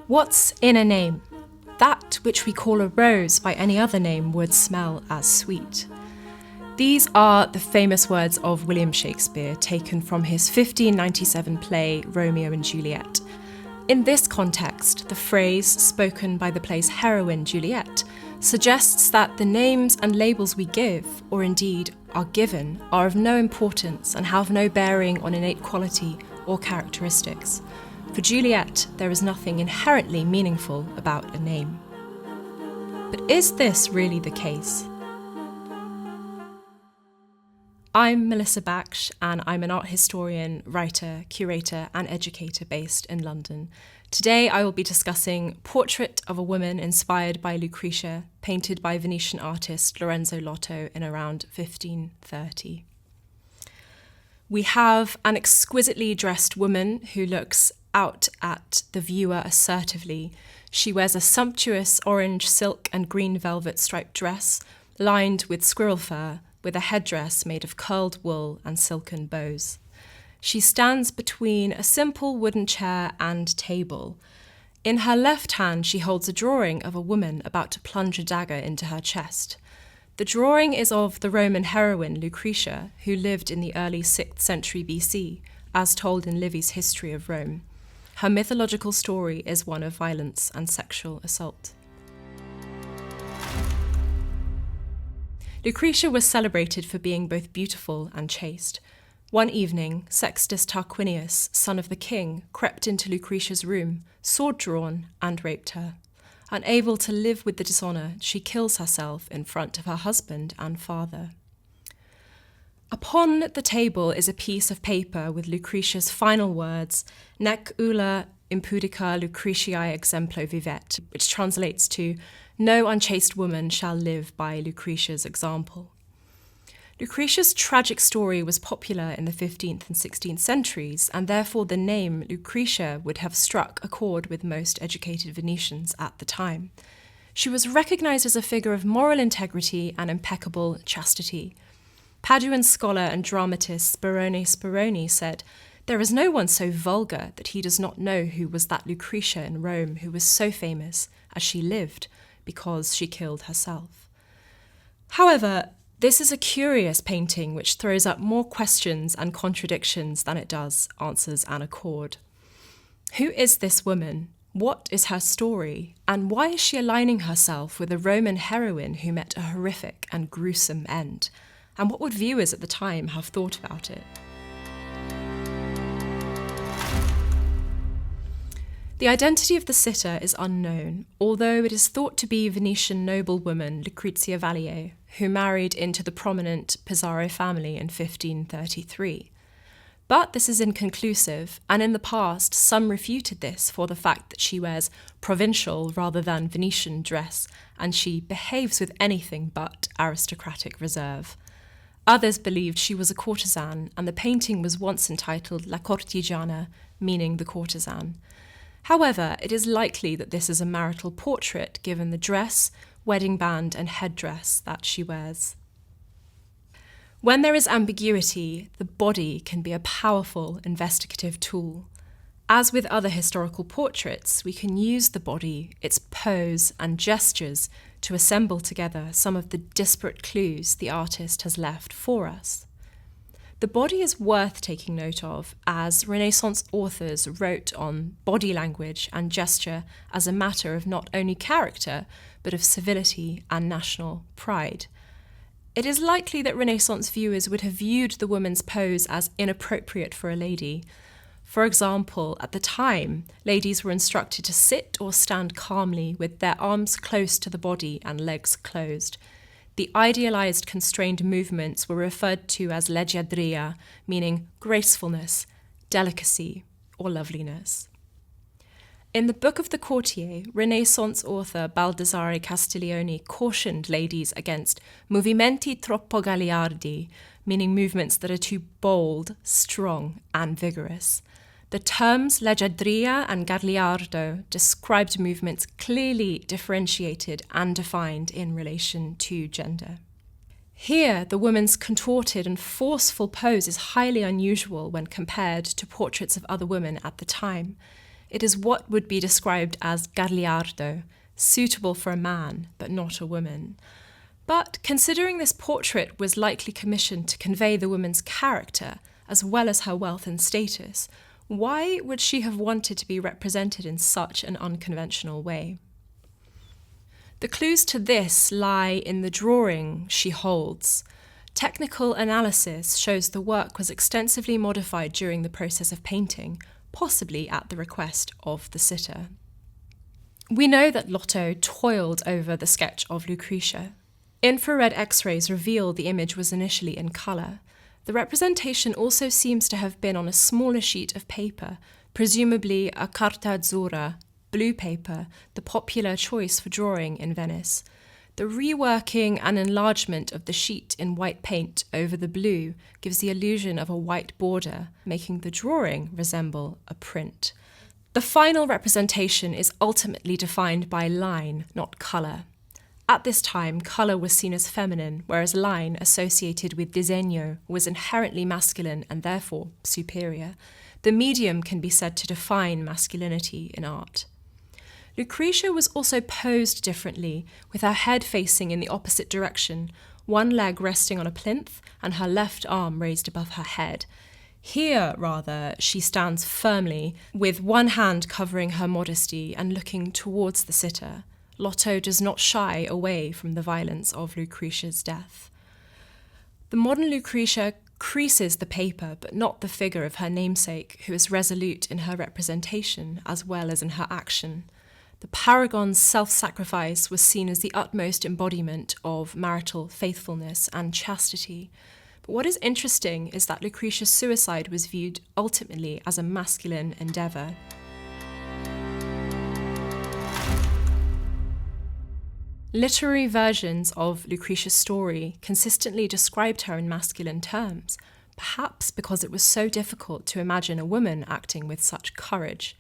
What's in a name? That which we call a rose by any other name would smell as sweet. These are the famous words of William Shakespeare, taken from his 1597 play Romeo and Juliet. In this context, the phrase spoken by the play's heroine Juliet suggests that the names and labels we give, or indeed are given, are of no importance and have no bearing on innate quality or characteristics. For Juliet, there is nothing inherently meaningful about a name. But is this really the case? I'm Melissa Baksh, and I'm an art historian, writer, curator, and educator based in London. Today I will be discussing Portrait of a Woman Inspired by Lucretia, painted by Venetian artist Lorenzo Lotto in around 1530. We have an exquisitely dressed woman who looks out at the viewer assertively. She wears a sumptuous orange silk and green velvet striped dress, lined with squirrel fur, with a headdress made of curled wool and silken bows. She stands between a simple wooden chair and table. In her left hand, she holds a drawing of a woman about to plunge a dagger into her chest. The drawing is of the Roman heroine Lucretia, who lived in the early 6th century BC, as told in Livy's History of Rome. Her mythological story is one of violence and sexual assault. Lucretia was celebrated for being both beautiful and chaste. One evening, Sextus Tarquinius, son of the king, crept into Lucretia's room, sword drawn, and raped her. Unable to live with the dishonour, she kills herself in front of her husband and father. Upon the table is a piece of paper with Lucretia's final words, Nec ulla impudica Lucretiae exemplo vivet, which translates to, no unchaste woman shall live by Lucretia's example. Lucretia's tragic story was popular in the 15th and 16th centuries, and therefore the name Lucretia would have struck a chord with most educated Venetians at the time. She was recognised as a figure of moral integrity and impeccable chastity. Paduan scholar and dramatist Sperone Speroni said, "There is no one so vulgar that he does not know who was that Lucretia in Rome who was so famous as she lived because she killed herself." However, this is a curious painting which throws up more questions and contradictions than it does answers and accord. Who is this woman? What is her story? And why is she aligning herself with a Roman heroine who met a horrific and gruesome end? And what would viewers at the time have thought about it? The identity of the sitter is unknown, although it is thought to be Venetian noblewoman Lucretia Valier, who married into the prominent Pizarro family in 1533. But this is inconclusive, and in the past some refuted this for the fact that she wears provincial rather than Venetian dress, and she behaves with anything but aristocratic reserve. Others believed she was a courtesan, and the painting was once entitled La Cortigiana, meaning the courtesan. However, it is likely that this is a marital portrait given the dress, wedding band, and headdress that she wears. When there is ambiguity, the body can be a powerful investigative tool. As with other historical portraits, we can use the body, its pose, and gestures to assemble together some of the disparate clues the artist has left for us. The body is worth taking note of, as Renaissance authors wrote on body language and gesture as a matter of not only character, but of civility and national pride. It is likely that Renaissance viewers would have viewed the woman's pose as inappropriate for a lady. For example, at the time, ladies were instructed to sit or stand calmly with their arms close to the body and legs closed. The idealized constrained movements were referred to as leggiadria, meaning gracefulness, delicacy, or loveliness. In the Book of the Courtier, Renaissance author Baldassare Castiglione cautioned ladies against movimenti troppo gagliardi, meaning movements that are too bold, strong, and vigorous. The terms leggiadria and gagliardo described movements clearly differentiated and defined in relation to gender. Here, the woman's contorted and forceful pose is highly unusual when compared to portraits of other women at the time. It is what would be described as gagliardo, suitable for a man, but not a woman. But considering this portrait was likely commissioned to convey the woman's character, as well as her wealth and status, why would she have wanted to be represented in such an unconventional way? The clues to this lie in the drawing she holds. Technical analysis shows the work was extensively modified during the process of painting, possibly at the request of the sitter. We know that Lotto toiled over the sketch of Lucretia. Infrared X-rays reveal the image was initially in colour. The representation also seems to have been on a smaller sheet of paper, presumably a carta azzurra, blue paper, the popular choice for drawing in Venice. The reworking and enlargement of the sheet in white paint over the blue gives the illusion of a white border, making the drawing resemble a print. The final representation is ultimately defined by line, not colour. At this time, colour was seen as feminine, whereas line, associated with disegno, was inherently masculine and therefore superior. The medium can be said to define masculinity in art. Lucretia was also posed differently, with her head facing in the opposite direction, one leg resting on a plinth and her left arm raised above her head. Here, rather, she stands firmly, with one hand covering her modesty and looking towards the sitter. Lotto does not shy away from the violence of Lucretia's death. The modern Lucretia creases the paper, but not the figure of her namesake, who is resolute in her representation as well as in her action. The paragon's self-sacrifice was seen as the utmost embodiment of marital faithfulness and chastity. But what is interesting is that Lucretia's suicide was viewed ultimately as a masculine endeavour. Literary versions of Lucretia's story consistently described her in masculine terms, perhaps because it was so difficult to imagine a woman acting with such courage.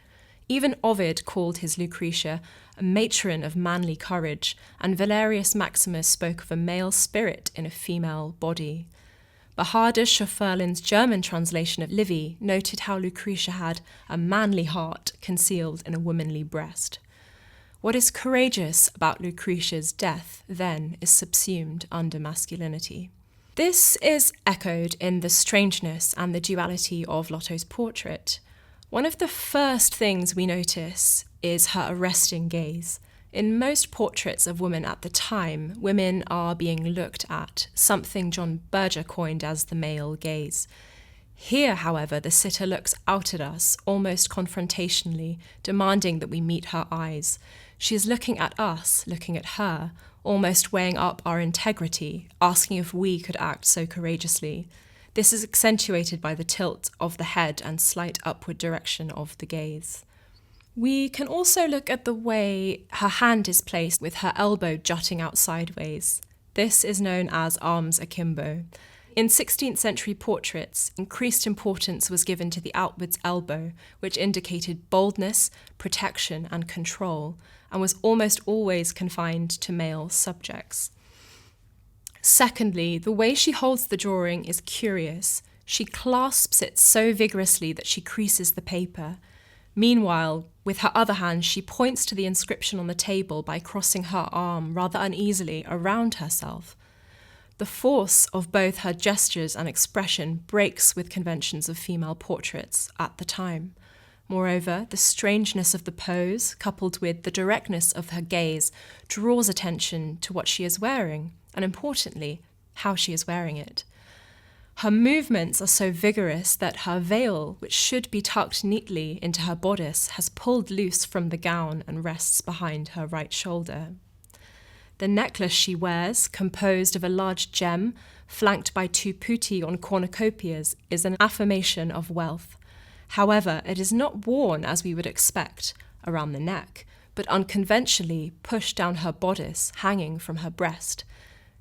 Even Ovid called his Lucretia a matron of manly courage, and Valerius Maximus spoke of a male spirit in a female body. Bahadur Schofferlin's German translation of Livy noted how Lucretia had a manly heart concealed in a womanly breast. What is courageous about Lucretia's death, then, is subsumed under masculinity. This is echoed in the strangeness and the duality of Lotto's portrait. One of the first things we notice is her arresting gaze. In most portraits of women at the time, women are being looked at, something John Berger coined as the male gaze. Here, however, the sitter looks out at us, almost confrontationally, demanding that we meet her eyes. She is looking at us, looking at her, almost weighing up our integrity, asking if we could act so courageously. This is accentuated by the tilt of the head and slight upward direction of the gaze. We can also look at the way her hand is placed with her elbow jutting out sideways. This is known as arms akimbo. In 16th century portraits, increased importance was given to the outwards elbow, which indicated boldness, protection, and control, and was almost always confined to male subjects. Secondly, the way she holds the drawing is curious. She clasps it so vigorously that she creases the paper. Meanwhile, with her other hand, she points to the inscription on the table by crossing her arm rather uneasily around herself. The force of both her gestures and expression breaks with conventions of female portraits at the time. Moreover, the strangeness of the pose, coupled with the directness of her gaze, draws attention to what she is wearing, and importantly, how she is wearing it. Her movements are so vigorous that her veil, which should be tucked neatly into her bodice, has pulled loose from the gown and rests behind her right shoulder. The necklace she wears, composed of a large gem flanked by two putti on cornucopias, is an affirmation of wealth. However, it is not worn as we would expect, around the neck, but unconventionally pushed down her bodice, hanging from her breast.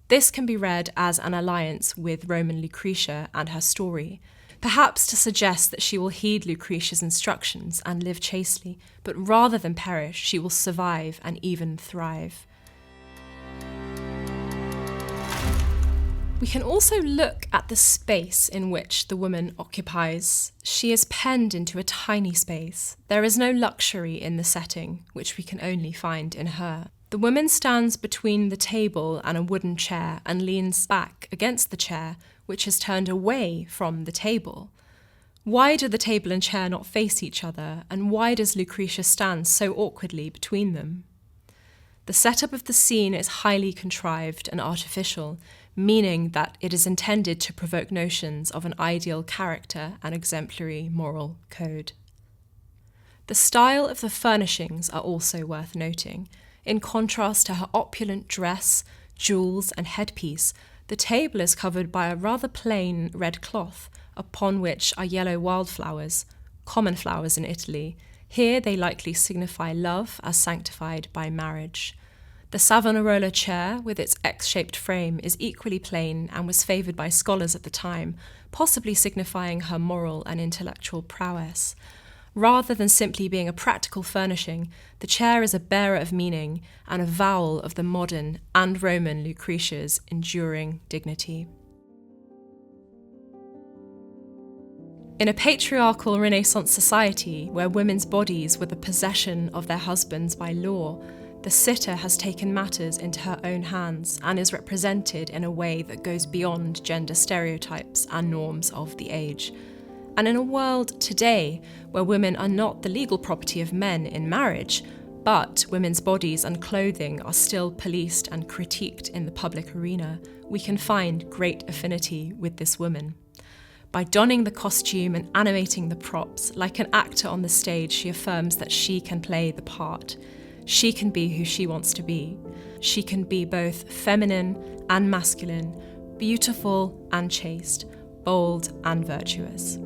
This can be read as an alliance with Roman Lucretia and her story, perhaps to suggest that she will heed Lucretia's instructions and live chastely, but rather than perish, she will survive and even thrive. We can also look at the space in which the woman occupies. She is penned into a tiny space. There is no luxury in the setting, which we can only find in her. The woman stands between the table and a wooden chair and leans back against the chair, which is turned away from the table. Why do the table and chair not face each other, and why does Lucretia stand so awkwardly between them? The setup of the scene is highly contrived and artificial, meaning that it is intended to provoke notions of an ideal character and exemplary moral code. The style of the furnishings are also worth noting. In contrast to her opulent dress, jewels, and headpiece, the table is covered by a rather plain red cloth, upon which are yellow wildflowers, common flowers in Italy. Here they likely signify love as sanctified by marriage. The Savonarola chair, with its X-shaped frame, is equally plain and was favoured by scholars at the time, possibly signifying her moral and intellectual prowess. Rather than simply being a practical furnishing, the chair is a bearer of meaning and a vowel of the modern and Roman Lucretia's enduring dignity. In a patriarchal Renaissance society where women's bodies were the possession of their husbands by law, the sitter has taken matters into her own hands and is represented in a way that goes beyond gender stereotypes and norms of the age. And in a world today where women are not the legal property of men in marriage, but women's bodies and clothing are still policed and critiqued in the public arena, we can find great affinity with this woman. By donning the costume and animating the props, like an actor on the stage, she affirms that she can play the part. She can be who she wants to be. She can be both feminine and masculine, beautiful and chaste, bold and virtuous.